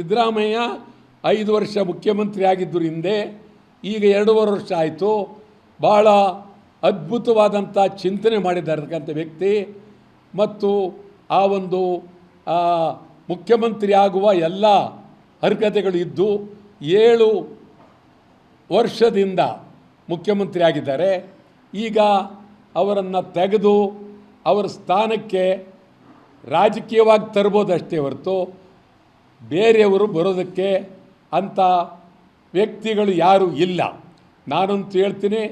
ಸಿದ್ದರಾಮಯ್ಯ 5 ವರ್ಷ ಮುಖ್ಯಮಂತ್ರಿ ಆಗಿದ್ದರು ಹಿಂದೆ, ಈಗ 2.5 ವರ್ಷ ಆಯಿತು. ಭಾಳ ಅದ್ಭುತವಾದಂಥ ಚಿಂತನೆ ಮಾಡಿರ್ತಕ್ಕಂಥ ವ್ಯಕ್ತಿ ಮತ್ತು ಆ ಒಂದು ಮುಖ್ಯಮಂತ್ರಿ ಆಗುವ ಎಲ್ಲ ಅರ್ಹತೆಗಳು ಇದ್ದು 7 ವರ್ಷದಿಂದ ಮುಖ್ಯಮಂತ್ರಿ ಆಗಿದ್ದಾರೆ. ಈಗ ಅವರನ್ನು ತೆಗೆದು ಅವರ ಸ್ಥಾನಕ್ಕೆ ರಾಜಕೀಯವಾಗಿ ತರ್ಬೋದಷ್ಟೇ ಹೊರತು ಬೇರೆಯವರು ಬರೋದಕ್ಕೆ ಅಂಥ ವ್ಯಕ್ತಿಗಳು ಯಾರೂ ಇಲ್ಲ. ನಾನಂತೂ ಹೇಳ್ತೀನಿ,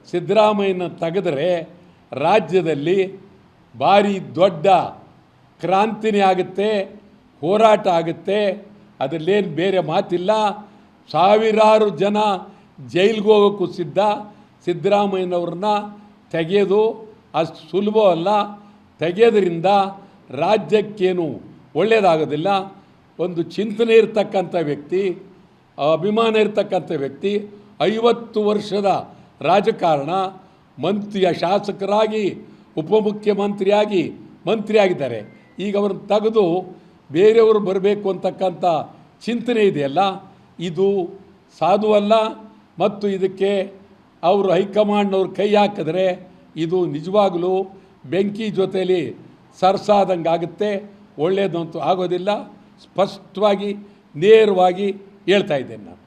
ಸಿದ್ದರಾಮಯ್ಯನ ತೆಗೆದರೆ ರಾಜ್ಯದಲ್ಲಿ ಭಾರಿ ದೊಡ್ಡ ಕ್ರಾಂತಿನೇ ಆಗುತ್ತೆ, ಹೋರಾಟ ಆಗುತ್ತೆ. ಅದರಲ್ಲೇನು ಬೇರೆ ಮಾತಿಲ್ಲ. ಸಾವಿರಾರು ಜನ ಜೈಲಿಗೆ ಹೋಗೋಕ್ಕೂ ಸಿದ್ಧ. ಸಿದ್ದರಾಮಯ್ಯನವ್ರನ್ನ ತೆಗೆಯೋದು ಅಷ್ಟು ಸುಲಭವಲ್ಲ. ತೆಗೆಯೋದ್ರಿಂದ ರಾಜ್ಯಕ್ಕೇನು ಒಳ್ಳೆಯದಾಗೋದಿಲ್ಲ. ಒಂದು ಚಿಂತನೆ ಇರ್ತಕ್ಕಂಥ ವ್ಯಕ್ತಿ, ಅಭಿಮಾನ ಇರ್ತಕ್ಕಂಥ ವ್ಯಕ್ತಿ, 50 ವರ್ಷದ ರಾಜಕಾರಣ, ಶಾಸಕರಾಗಿ ಉಪಮುಖ್ಯಮಂತ್ರಿಯಾಗಿ ಮಂತ್ರಿಯಾಗಿದ್ದಾರೆ. ಈಗ ಅವ್ರನ್ನ ತೆಗೆದು ಬೇರೆಯವರು ಬರಬೇಕು ಅಂತಕ್ಕಂಥ ಚಿಂತನೆ ಇದೆಯಲ್ಲ, ಇದು ಸಾಧುವಲ್ಲ. ಮತ್ತು ಇದಕ್ಕೆ ಅವರು ಹೈಕಮಾಂಡ್ನವ್ರು ಕೈ ಹಾಕಿದ್ರೆ ಇದು ನಿಜವಾಗಲೂ ಬೆಂಕಿ ಜೊತೆಯಲ್ಲಿ ಸರ್ಸಾದಂಗೆ ಆಗುತ್ತೆ. ಒಳ್ಳೆಯದಂತೂ ಆಗೋದಿಲ್ಲ. ಸ್ಪಷ್ಟವಾಗಿ ನೇರವಾಗಿ ಹೇಳ್ತಾ ಇದ್ದೇನೆ ನಾನು.